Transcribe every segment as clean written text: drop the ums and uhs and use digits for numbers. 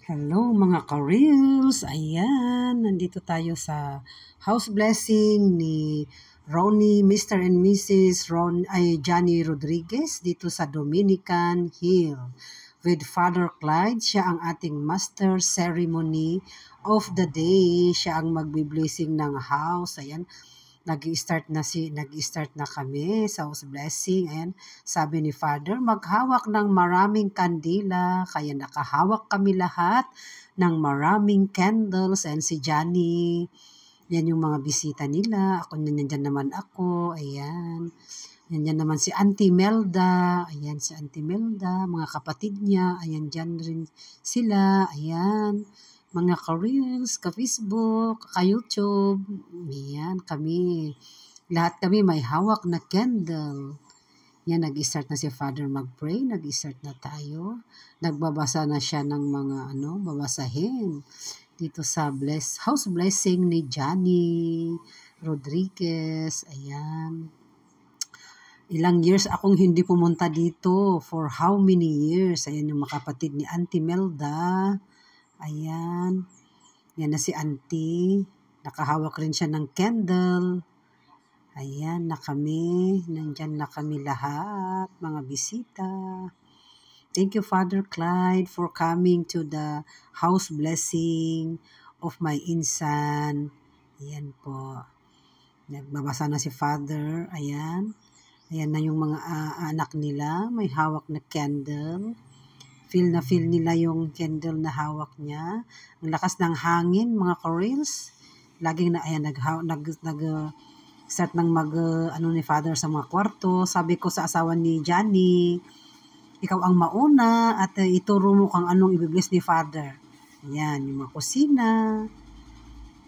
Hello mga ka-reels! Ayan, nandito tayo sa house blessing ni Mr. and Mrs. Johnny Rodriguez dito sa Dominican Hill. With Father Clyde, siya ang ating master ceremony of the day. Siya ang magbi-blessing ng house. Ayan, nag-start na kami sa house blessing. Ayan, sabi ni Father, maghawak ng maraming kandila, kaya nakahawak kami lahat ng maraming candles. And si Johnny, yan yung mga bisita nila. Ako nandiyan naman ako. Ayan. Yan naman si Auntie Melda. Ayan si Auntie Melda, mga kapatid niya. Ayan, dyan rin sila. Ayan. Mga ka-reels, ka-Facebook, ka-YouTube. Ayan, kami. Lahat kami may hawak na candle. Yan, nag-start na si Father mag-pray. Nag-start na tayo. Nagbabasa na siya ng mga babasahin. Dito sa house blessing ni Johnny Rodriguez. Ayan. Ilang years akong hindi pumunta dito. For how many years? Ayan yung mga kapatid ni Auntie Melda. Ayan. Yan na si Auntie. Nakahawak rin siya ng candle. Ayan na kami. Nandyan na kami lahat. Mga bisita. Thank you, Father Clyde, for coming to the house blessing of my insan. Ayan po. Nagbabasa na si Father. Ayan. Ayan na yung mga anak nila. May hawak na candle. Feel nila yung candle na hawak niya. Ang lakas ng hangin, mga ka-reels. Laging na, ayan, start ng ni Father sa mga kwarto. Sabi ko sa asawa ni Johnny, ikaw ang mauna at ituro mo kung anong i-bless ni Father. Ayan, yung mga kusina.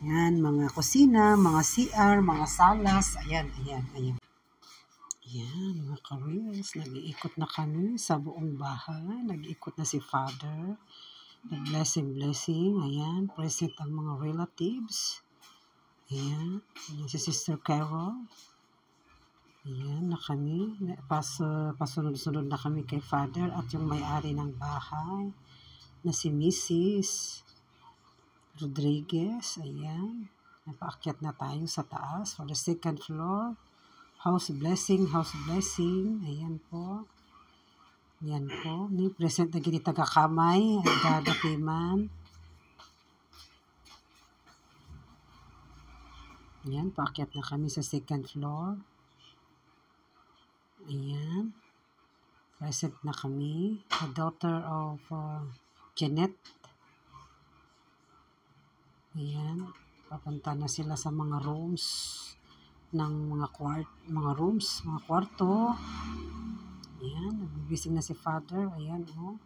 Ayan, mga kusina, mga CR, mga salas. Ayan. Ayan, mga ka-reels, nag-iikot na kami sa buong bahay. Nag-iikot na si Father. Blessing. Ayan, present ang mga relatives. Ayan, si Sister Carol. Ayan, na kami. Pasunod-sunod na kami kay Father at yung may-ari ng bahay na si Mrs. Rodriguez. Ayan, napaakyat na tayo sa taas for the second floor. House blessing. Ayan po. Ni present na gini taga-kamay. Dadakiman. Ayan, paakyat na kami sa second floor. Ayan. Present na kami. The daughter of Jeanette. Ayan. Papunta na sila sa mga rooms ng mga kwarto. Ayan, nagbibising na si Father. Ayan, oh.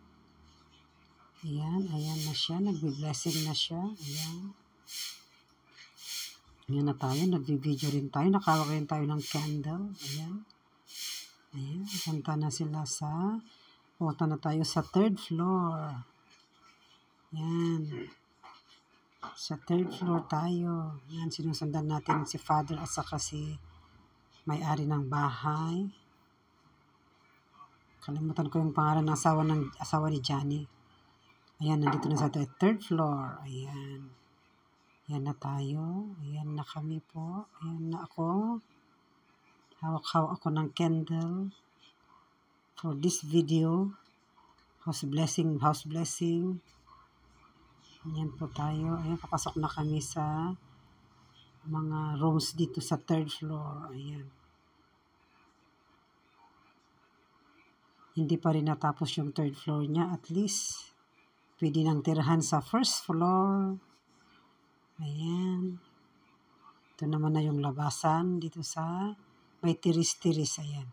Ayan na siya. Nagbi-blessing na siya. Ayan. Ayan na tayo. Nagbi-video rin tayo. Nakawak rin tayo ng candle. Ayan. Punta na tayo sa third floor. Ayan. Sa third floor tayo. Yan, sinusundan natin si Father at saka si may-ari ng bahay. Kalimutan ko yung pangalan ng asawa ni Johnny. Ayan, nandito na sa third floor. Ayan. Ayan na tayo. Ayan na kami po. Ayan na ako. Hawak ako ng candle for this video. House blessing. Ayan po tayo. Ayan, papasok na kami sa mga rooms dito sa third floor. Ayan. Hindi pa rin natapos yung third floor niya. At least, pwede nang tirahan sa first floor. Ayan. Ito naman na yung labasan dito sa may tiris-tiris. Ayan.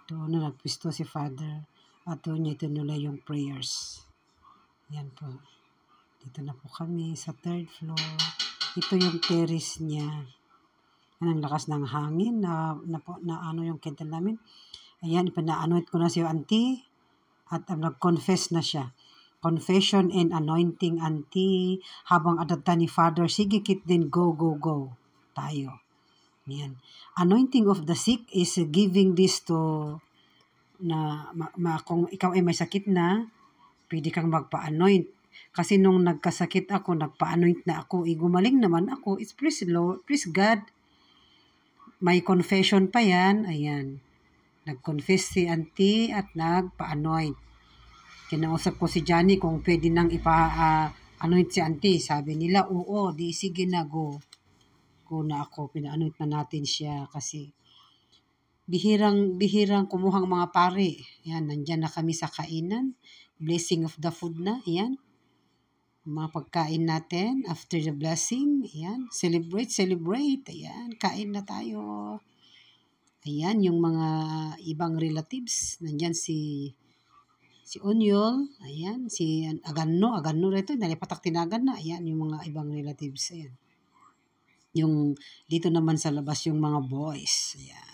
Doon na nagpisto si Father. At doon niya itinula yung prayers. Ayan po. Dito na po kami sa third floor. Ito yung terrace niya. Ang lakas ng hangin na yung candle namin. Ayan, ipina-anoint ko na si Auntie. At nag-confess na siya. Confession and anointing, Auntie. Habang adata ni Father, sige kit din, go. Tayo. Ayan. Anointing of the sick is giving this to kung ikaw ay may sakit na, pwede kang magpa-anoint Kasi nung nagkasakit ako, nagpa-anoint na ako, gumaling naman ako. It's praise Lord, praise God. May confession pa yan. Ayan. Nag-confess si auntie at nagpa-anoint. Kinausap ko si Johnny kung pwede nang anoint si auntie. Sabi nila, oo, di sige na, go. Go na ako, pina-anoint na natin siya kasi bihirang kumuhang mga pare. Yan, nandyan na kami sa kainan. Blessing of the food na, yan. Mga pagkain natin after the blessing. Ayan, celebrate. Ayan, kain na tayo. Ayan, yung mga ibang relatives. Nandyan si Onyol. Ayan, si Agano rito. Nalipatak tinagan na. Ayan, yung mga ibang relatives. Ayan. Yung dito naman sa labas yung mga boys. Ayan.